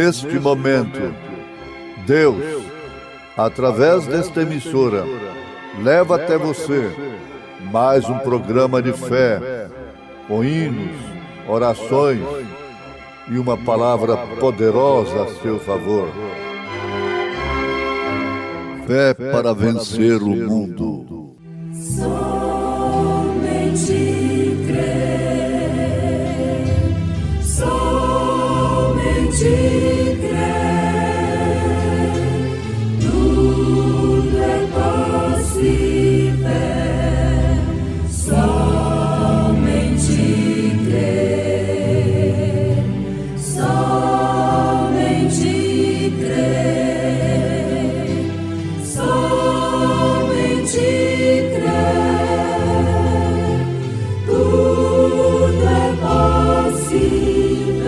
Neste momento, Deus, através desta emissora, leva até você mais um programa de fé, com hinos, orações e uma palavra poderosa a seu favor. Fé para vencer o mundo. Somente crer, somente crer, tudo é possível, somente crer, somente crer, somente crer, tudo é possível,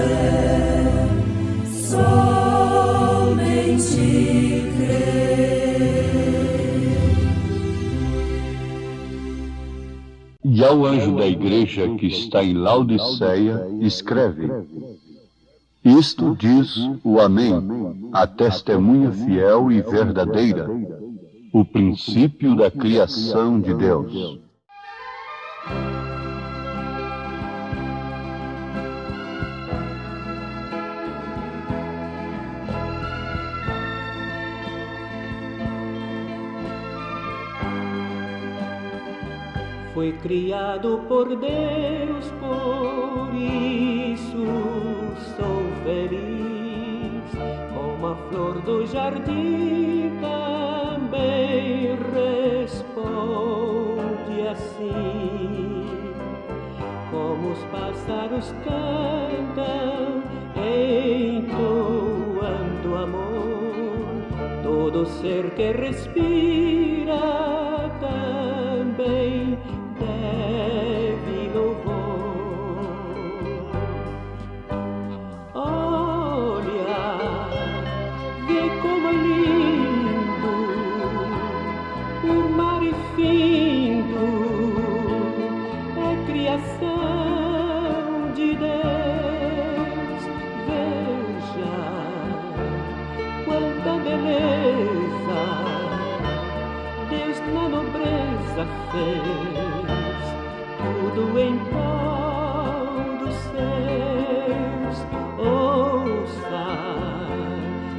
somente crer. E ao anjo da igreja que está em Laodiceia, escreve: Isto diz o Amém, a testemunha fiel e verdadeira, o princípio da criação de Deus. Foi criado por Deus, por isso sou feliz. Como a flor do jardim também responde assim. Como os pássaros cantam, entoando amor, todo ser que respira também deve louvor. Olha, vê como é lindo o mar infindo, é criação de Deus. Veja quanta beleza Deus na nobreza fez, tudo em prol dos seus. Ouça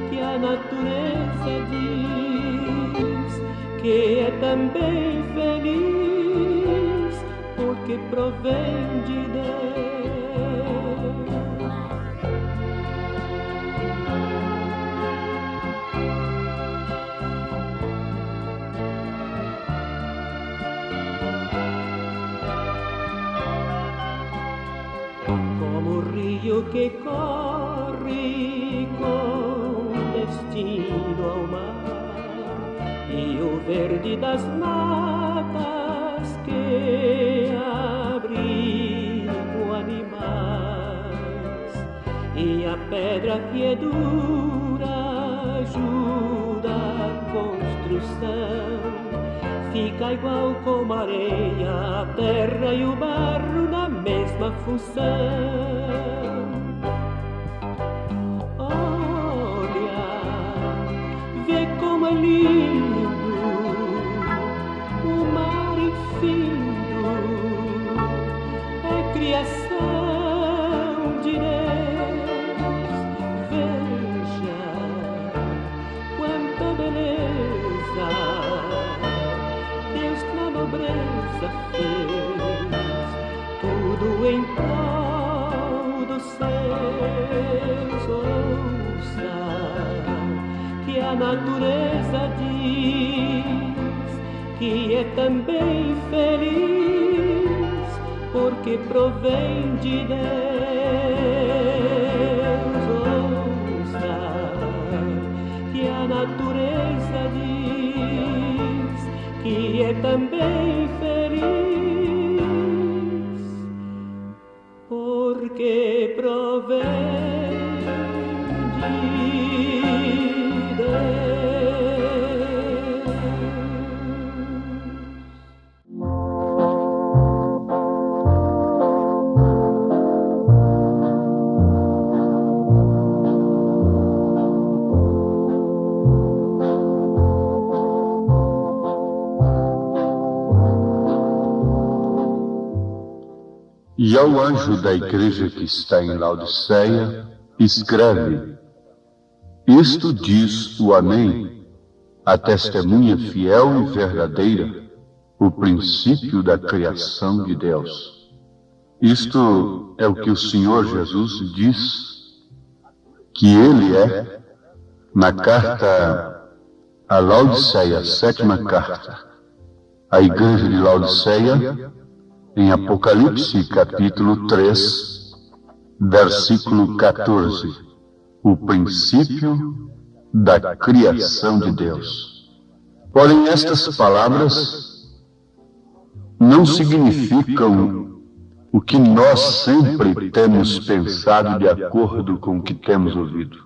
que a natureza diz que é também feliz, porque provém de Deus. Como o rio que corre com destino ao mar, e o verde das matas que abrigam animais, e a pedra que é dura ajuda a construção. Fica igual como a areia, a terra e o barro na mesma função. Olha, vê como é lindo o mar infindo, é criação de Deus. Veja quanta beleza Deus na nobreza fez, tudo em prol dos seus. Ouça que a natureza diz que é também feliz, porque provém de Deus. Ouça que a natureza diz que é também feliz, porque provém de Deus. E ao anjo da igreja que está em Laodiceia, escreve: Isto diz o Amém, a testemunha fiel e verdadeira, o princípio da criação de Deus. Isto é o que o Senhor Jesus diz que Ele é na carta a Laodiceia, 7ª carta, à igreja de Laodiceia, em Apocalipse, capítulo 3, versículo 14, o princípio da criação de Deus. Porém, estas palavras não significam o que nós sempre temos pensado de acordo com o que temos ouvido.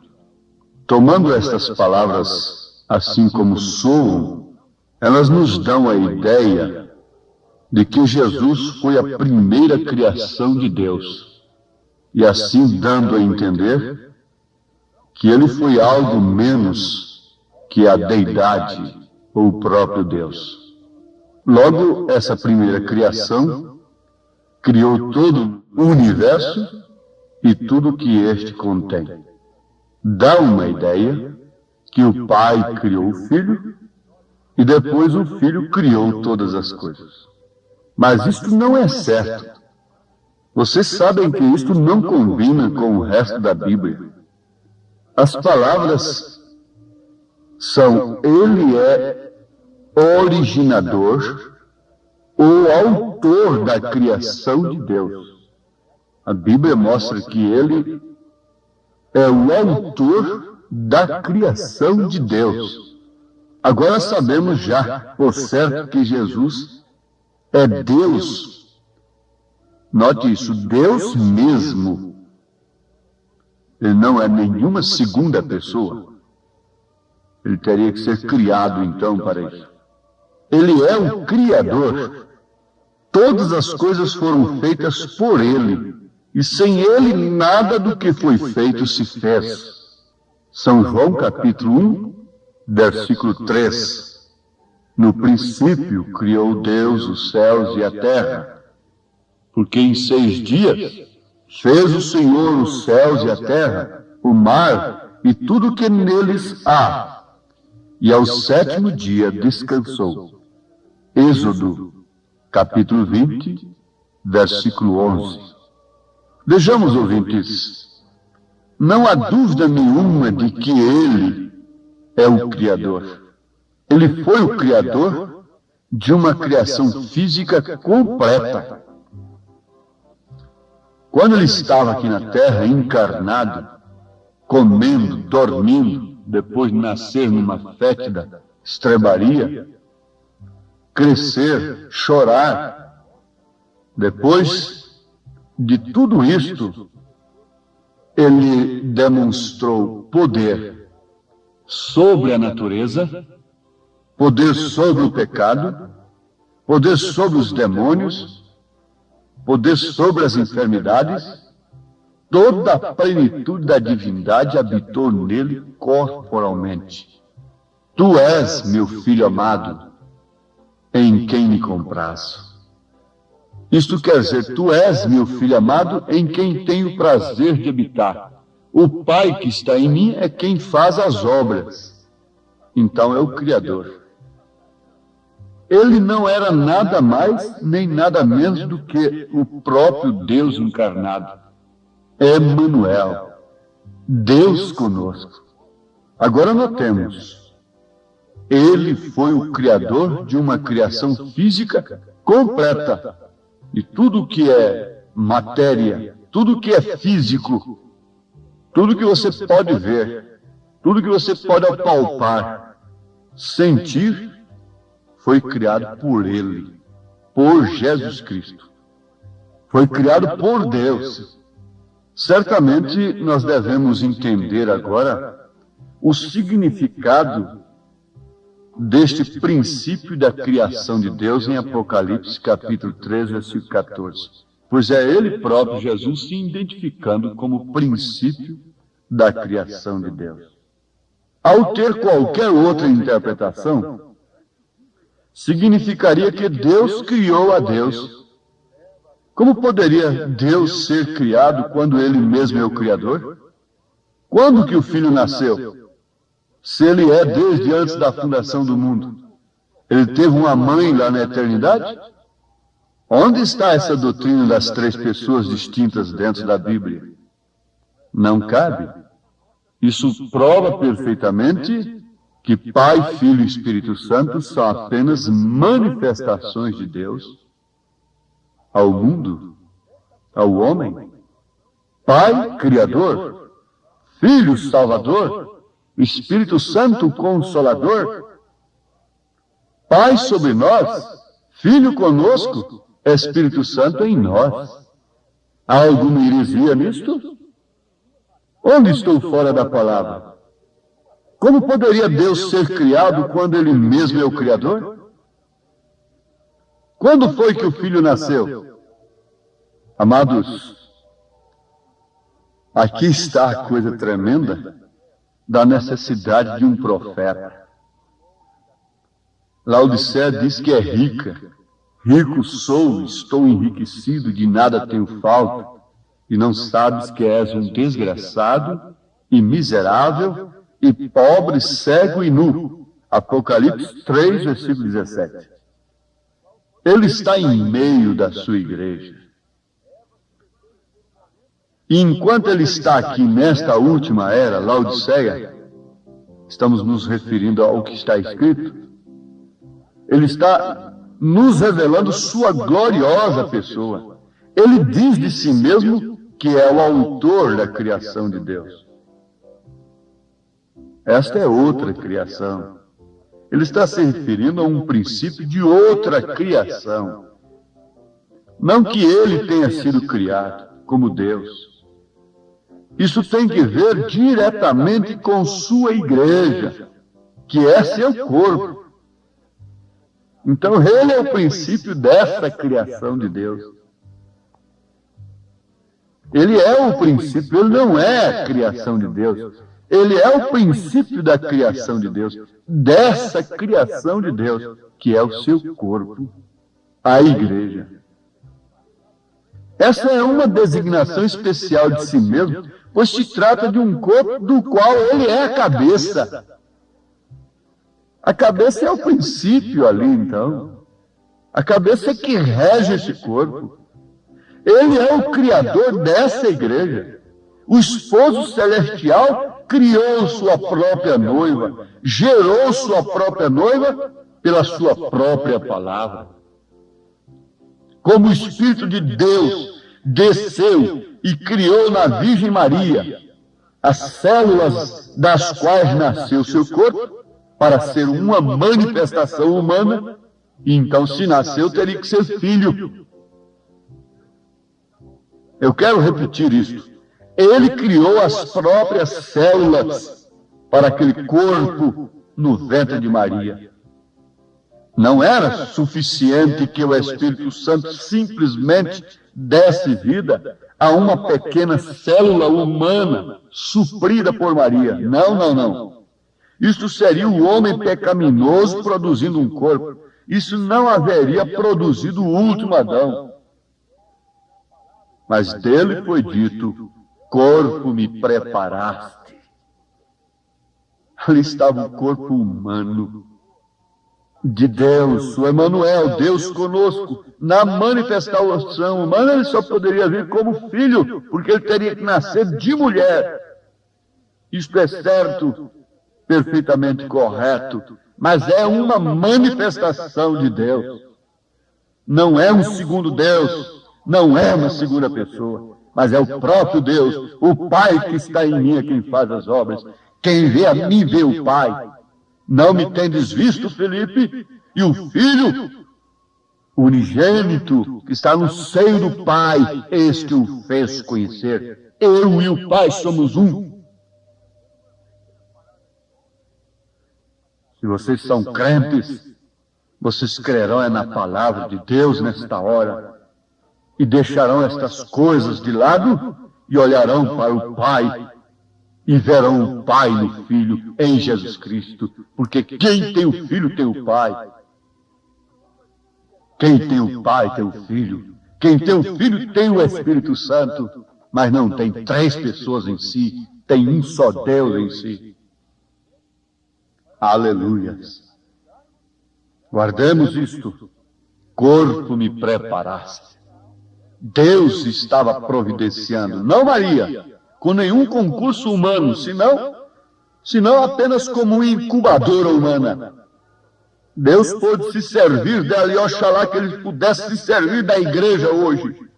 Tomando estas palavras assim como soam, elas nos dão a ideia de que Jesus foi a primeira criação de Deus, e assim dando a entender que Ele foi algo menos que a deidade ou o próprio Deus. Logo, essa primeira criação criou todo o universo e tudo que este contém. Dá uma ideia que o Pai criou o Filho e depois o Filho criou todas as coisas. Mas isto não é certo. Vocês sabem que isto não combina com o resto da Bíblia. As palavras são: Ele é originador ou autor da criação de Deus. A Bíblia mostra que Ele é o autor da criação de Deus. Agora sabemos já, por certo, que Jesus é Deus. Note isso, Deus mesmo. Ele não é nenhuma segunda pessoa. Ele teria que ser criado, então, para isso. Ele é o Criador. Todas as coisas foram feitas por Ele. E sem Ele, nada do que foi feito se fez. São João, capítulo 1, versículo 3. No princípio, criou Deus os céus e a terra. Porque em 6 dias fez o Senhor os céus e a terra, o mar e tudo que neles há. E ao 7º dia descansou. Êxodo, capítulo 20, versículo 11. Vejamos, ouvintes, não há dúvida nenhuma de que Ele é o Criador. Ele foi o Criador de uma criação física completa. Quando Ele estava aqui na Terra, encarnado, comendo, dormindo, depois de nascer numa fétida estrebaria, crescer, chorar, depois de tudo isto, Ele demonstrou poder sobre a natureza, poder sobre o pecado, poder sobre os demônios, poder sobre as enfermidades. Toda a plenitude da divindade habitou nele corporalmente. Tu és meu filho amado, em quem me compraz. Isto quer dizer, tu és meu filho amado, em quem tenho prazer de habitar. O Pai que está em mim é quem faz as obras. Então é o Criador. Ele não era nada mais nem nada menos do que o próprio Deus encarnado. Emmanuel, Deus conosco. Agora notemos, Ele foi o Criador de uma criação física completa. E tudo que é matéria, tudo que é físico, tudo que você pode ver, tudo que você pode apalpar, sentir, foi criado por Ele, por Jesus Cristo. Foi criado por Deus. Certamente nós devemos entender agora o significado deste princípio da criação de Deus em Apocalipse capítulo 3, versículo 14. Pois é Ele próprio, Jesus, se identificando como princípio da criação de Deus. Ao ter qualquer outra interpretação, significaria que Deus criou a Deus. Como poderia Deus ser criado quando Ele mesmo é o Criador? Quando que o Filho nasceu? Se Ele é desde antes da fundação do mundo. Ele teve uma mãe lá na eternidade? Onde está essa doutrina das três pessoas distintas dentro da Bíblia? Não cabe. Isso prova perfeitamente que Pai, Filho e Espírito Santo são apenas manifestações de Deus ao mundo, ao homem. Pai, Criador, Filho, Salvador, Espírito Santo, Consolador. Pai sobre nós, Filho conosco, Espírito Santo em nós. Há alguma heresia nisto? Onde estou fora da palavra? Como poderia Deus ser criado quando Ele mesmo é o Criador? Quando foi que o Filho nasceu? Amados, aqui está a coisa tremenda da necessidade de um profeta. Laodiceia diz que é rica. Rico sou, estou enriquecido, de nada tenho falta. E não sabes que és um desgraçado e miserável e pobre, cego e nu. Apocalipse 3, versículo 17. Ele está em meio da sua igreja. E enquanto ele está aqui nesta última era, Laodiceia, estamos nos referindo ao que está escrito, ele está nos revelando sua gloriosa pessoa. Ele diz de si mesmo que é o autor da criação de Deus. Esta é outra criação. Ele está se referindo a um princípio de outra criação. Não que ele tenha sido criado como Deus. Isso tem que ver diretamente com sua igreja, que é seu corpo. Então, ele é o princípio dessa criação de Deus. Ele é o princípio, ele não é a criação de Deus. Ele é o princípio da criação de Deus, dessa criação de Deus, que é o seu corpo, a igreja. Essa é uma designação especial de si mesmo, pois se trata de um corpo do qual ele é a cabeça. A cabeça é o princípio ali, então. A cabeça é que rege esse corpo. Ele é o criador dessa igreja. O esposo celestial criou sua própria noiva, gerou sua própria noiva pela sua própria palavra. Como o Espírito de Deus desceu e criou na Virgem Maria as células das quais nasceu seu corpo, para ser uma manifestação humana, e então, se nasceu, teria que ser filho. Eu quero repetir isso. Ele criou as próprias células para aquele corpo no ventre de Maria. Não era suficiente que o Espírito Santo simplesmente desse vida a uma pequena célula humana suprida por Maria. Não, não, não. Isso seria o homem pecaminoso produzindo um corpo. Isso não haveria produzido o último Adão. Mas dele foi dito: corpo me preparaste. Ali estava o corpo humano de Deus, o Emanuel, Deus conosco. Na manifestação humana ele só poderia vir como filho, porque ele teria que nascer de mulher. Isto é certo, perfeitamente correto, mas é uma manifestação de Deus. Não é um segundo Deus, não é uma segunda pessoa, mas é o próprio Deus, o Pai que está em mim é quem faz as obras. Quem vê a mim vê o Pai. Não me tendes visto, Felipe? E o Filho, o unigênito, que está no seio do Pai, este o fez conhecer. Eu e o Pai somos um. Se vocês são crentes, vocês crerão na palavra de Deus nesta hora e deixarão estas coisas de lado e olharão para o Pai e verão o Pai no Filho em Jesus Cristo, porque quem tem o Filho tem o Pai. Quem tem o Pai tem o Filho. Quem tem o Filho tem o Espírito Santo, mas não tem três pessoas em si, tem um só Deus em si. Aleluias. Guardemos isto. Corpo me preparaste. Deus estava providenciando, não Maria, com nenhum concurso humano, senão apenas como uma incubadora humana. Deus pôde se servir dela e oxalá que ele pudesse se servir da igreja hoje,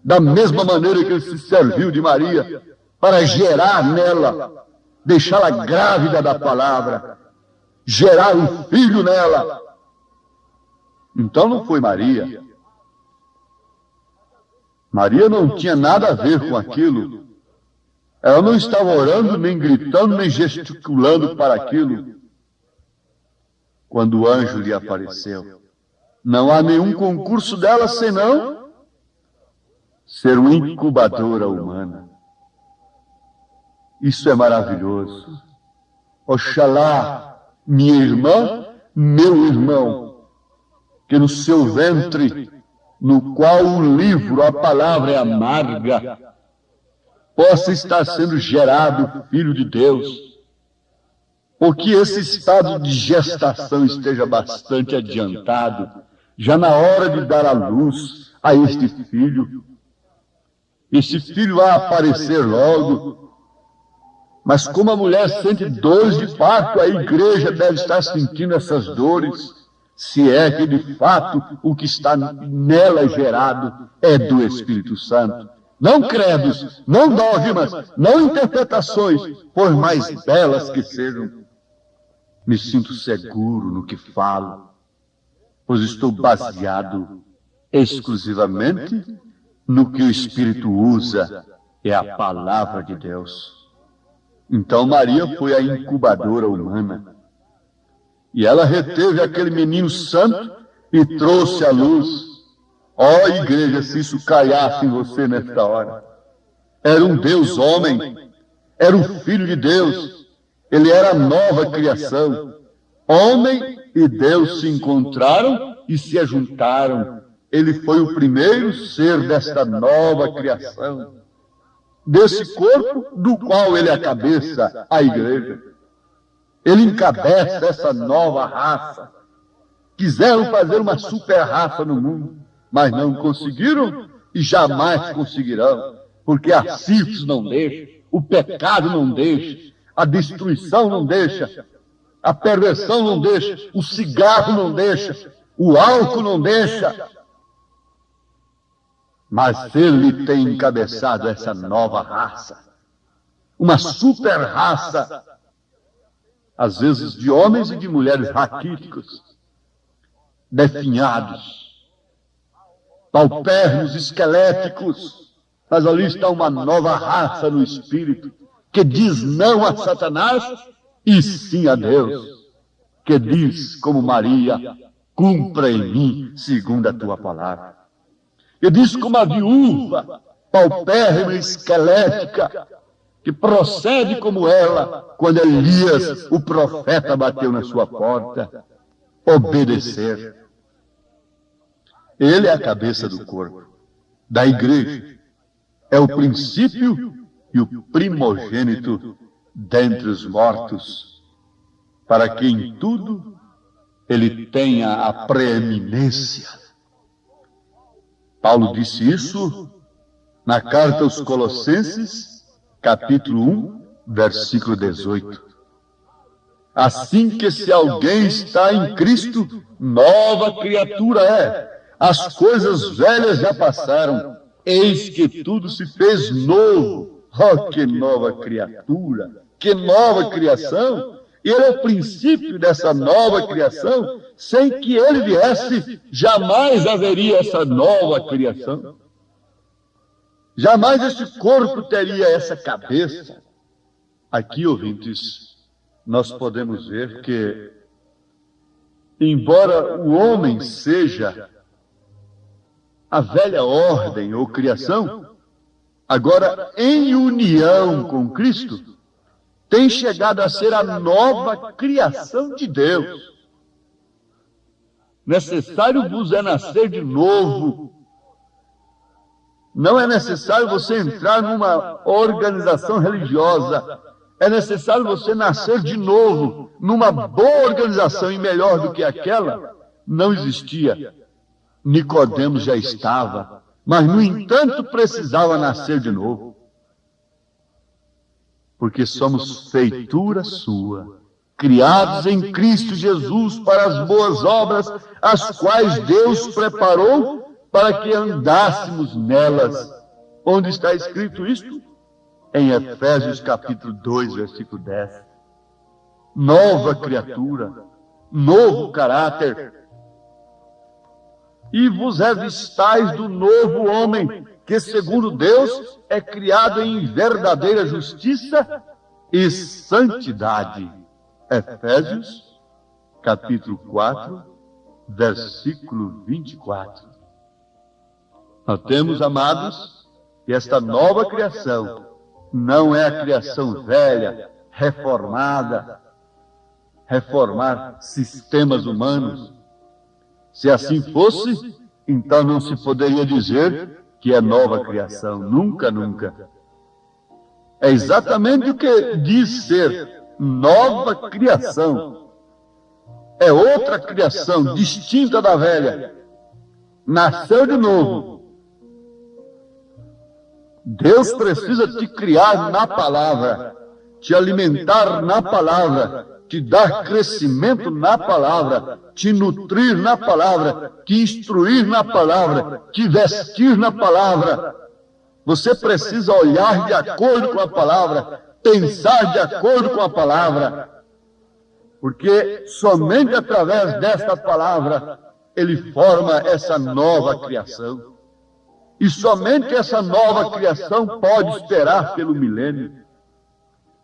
da mesma maneira que ele se serviu de Maria, para gerar nela, deixá-la grávida da palavra, gerar um filho nela. Então não foi Maria. Maria não tinha nada a ver com aquilo. Ela não estava orando, nem gritando, nem gesticulando para aquilo. Quando o anjo lhe apareceu, não há nenhum concurso dela senão ser uma incubadora humana. Isso é maravilhoso. Oxalá, minha irmã, meu irmão, que no seu ventre, no qual o livro, a palavra é amarga, possa estar sendo gerado o Filho de Deus, ou que esse estado de gestação esteja bastante adiantado, já na hora de dar à luz a este filho. Esse filho vai aparecer logo, mas como a mulher sente dores de parto, a igreja deve estar sentindo essas dores, se é que de fato o que está nela gerado é do Espírito Santo. Não credos, não dogmas, não interpretações, por mais belas que sejam. Me sinto seguro no que falo, pois estou baseado exclusivamente no que o Espírito usa, é a palavra de Deus. Então Maria foi a incubadora humana, e ela reteve aquele menino santo e trouxe à luz. Ó igreja, se isso calhasse em você nesta hora. Era um Deus homem, era o Filho de Deus, ele era a nova criação. Homem e Deus se encontraram e se ajuntaram. Ele foi o primeiro ser desta nova criação, desse corpo do qual ele é a cabeça, a igreja. Ele encabeça essa nova raça. Quiseram fazer uma super raça no mundo, mas não conseguiram e jamais conseguirão, porque a sífilis não deixa, o pecado não deixa, a destruição não deixa, a perversão não deixa, o cigarro não deixa, o álcool não deixa. Mas ele tem encabeçado essa nova raça, uma super raça, às vezes de homens e de mulheres raquíticos, definhados, paupérrimos, esqueléticos, mas ali está uma nova raça no Espírito, que diz não a Satanás e sim a Deus, que diz como Maria, cumpra em mim segundo a tua palavra. Que diz como a viúva, paupérrima, esquelética, que procede como ela, quando Elias, o profeta, bateu na sua porta, obedecer. Ele é a cabeça do corpo, da igreja. É o princípio e o primogênito dentre os mortos, para que em tudo ele tenha a preeminência. Paulo disse isso na carta aos Colossenses, capítulo 1, versículo 18. Assim que se alguém está em Cristo, nova criatura é. As coisas velhas já passaram, eis que tudo se fez novo. Oh, que nova criatura, que nova criação. Ele é o princípio dessa nova criação. Sem que ele viesse, jamais haveria essa nova criação. Jamais esse corpo teria essa cabeça. Aqui, ouvintes, nós podemos ver que, embora o homem seja a velha ordem ou criação, agora em união com Cristo, tem chegado a ser a nova criação de Deus. Necessário vos é nascer de novo, Não é necessário você entrar numa organização religiosa. É necessário você nascer de novo numa boa organização, e melhor do que aquela não existia. Nicodemos já estava, mas no entanto precisava nascer de novo. Porque somos feitura sua, criados em Cristo Jesus para as boas obras, as quais Deus preparou para que andássemos nelas. Onde está escrito isto? Em Efésios capítulo 2, versículo 10. Nova criatura, novo caráter. E vos revistais do novo homem, que segundo Deus é criado em verdadeira justiça e santidade. Efésios capítulo 4, versículo 24. Nós temos, amados, que esta nova criação não é a criação velha, reformada, reformar sistemas humanos. Se assim fosse, então não se poderia dizer que é nova criação. Nunca, nunca. É exatamente o que diz ser nova criação. É outra criação, distinta da velha. Nasceu de novo. Deus precisa te criar na palavra, te alimentar na palavra, te dar crescimento na palavra, te nutrir na palavra, te instruir na palavra, te vestir na palavra. Você precisa olhar de acordo com a palavra, pensar de acordo com a palavra, porque somente através desta palavra ele forma essa nova criação. E somente essa nova criação pode esperar pelo milênio.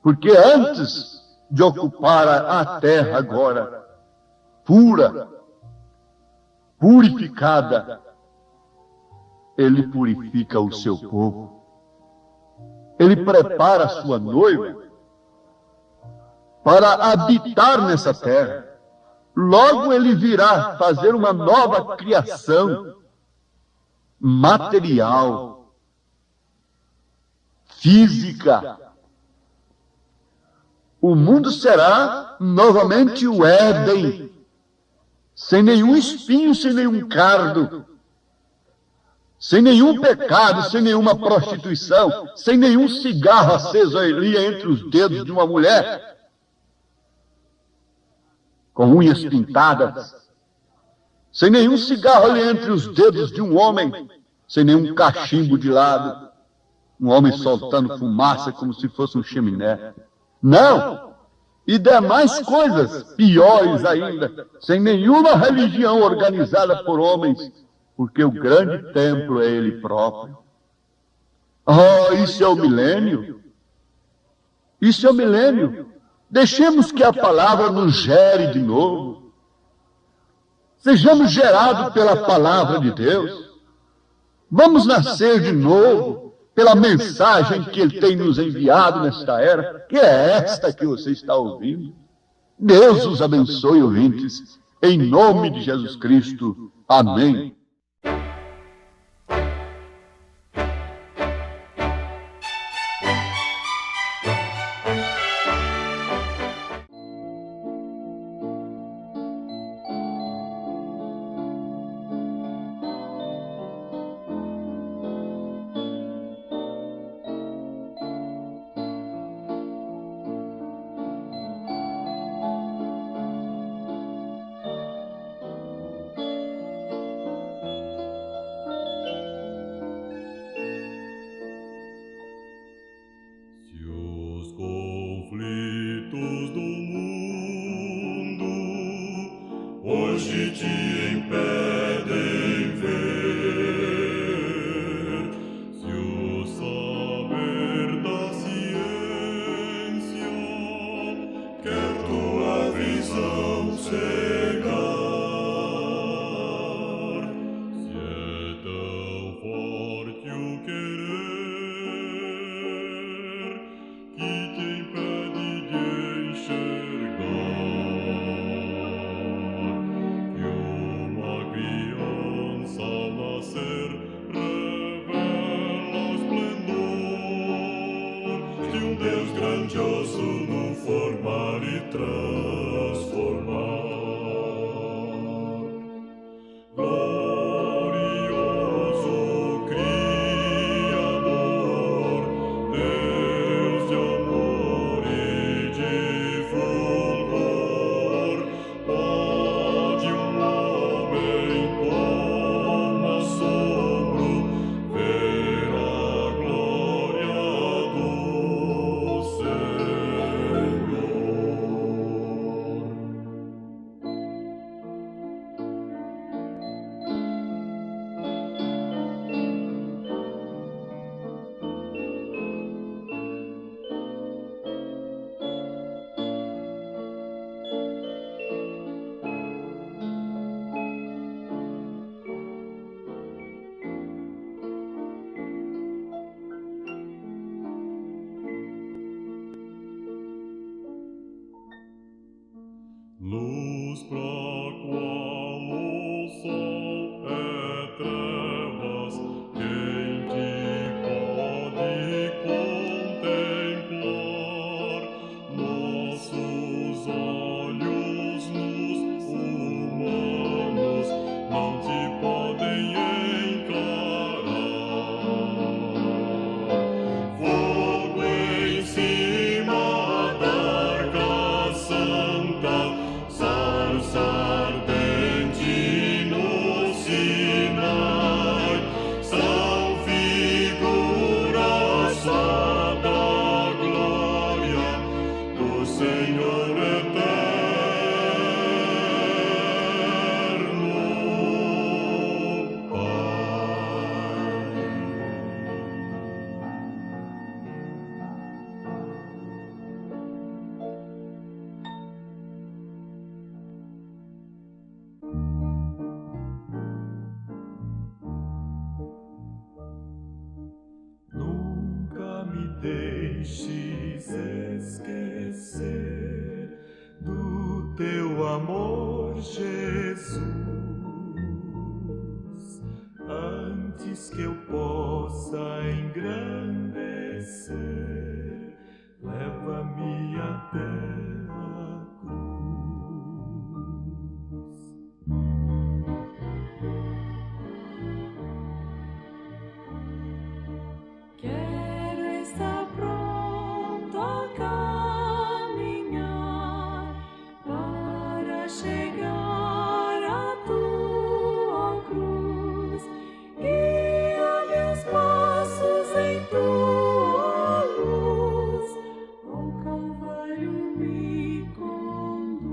Porque antes de ocupar a terra agora, pura, purificada, ele purifica o seu povo. Ele prepara a sua noiva para habitar nessa terra. Logo ele virá fazer uma nova criação material, física. O mundo será novamente o Éden, sem nenhum espinho, sem nenhum cardo, sem nenhum pecado, sem nenhuma prostituição, sem nenhum cigarro aceso ali entre os dedos de uma mulher, com unhas pintadas, sem nenhum cigarro ali entre os dedos de um homem, sem nenhum cachimbo de lado, um homem soltando fumaça como se fosse um chaminé. Não! E demais coisas piores ainda, sem nenhuma religião organizada por homens, porque o grande templo é ele próprio. Oh, isso é o milênio. Isso é o milênio. Deixemos que a palavra nos gere de novo. Sejamos gerados pela palavra de Deus. Vamos nascer de novo pela mensagem que Ele tem nos enviado nesta era, que é esta que você está ouvindo. Deus os abençoe, ouvintes, em nome de Jesus Cristo. Amém. deixes esquecer do teu amor, Jesus, antes que eu possa engrandecer, leva-me até a cruz. Quero estar pronto a caminhar para chegar à tua cruz. Guia meus passos em tua luz, ao Calvário me conduz.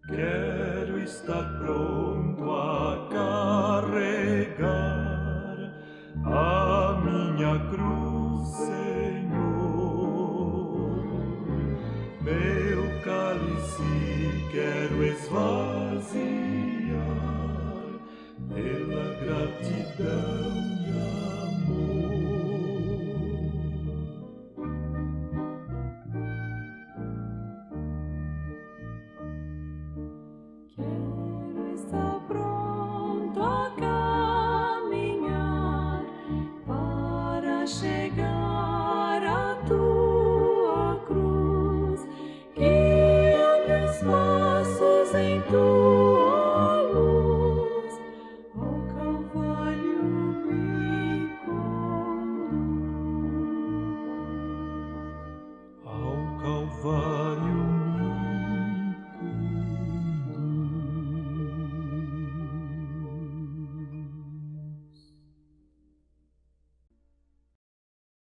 Quero estar pronto a carregar a minha cruz, Senhor. Meu cálice quero esvaziar pela gratidão e amor. Quero estar pronto a caminhar para chegar à tua cruz. Guia meus passos em tua luz, ao Calvário me conduz. Ao Calvário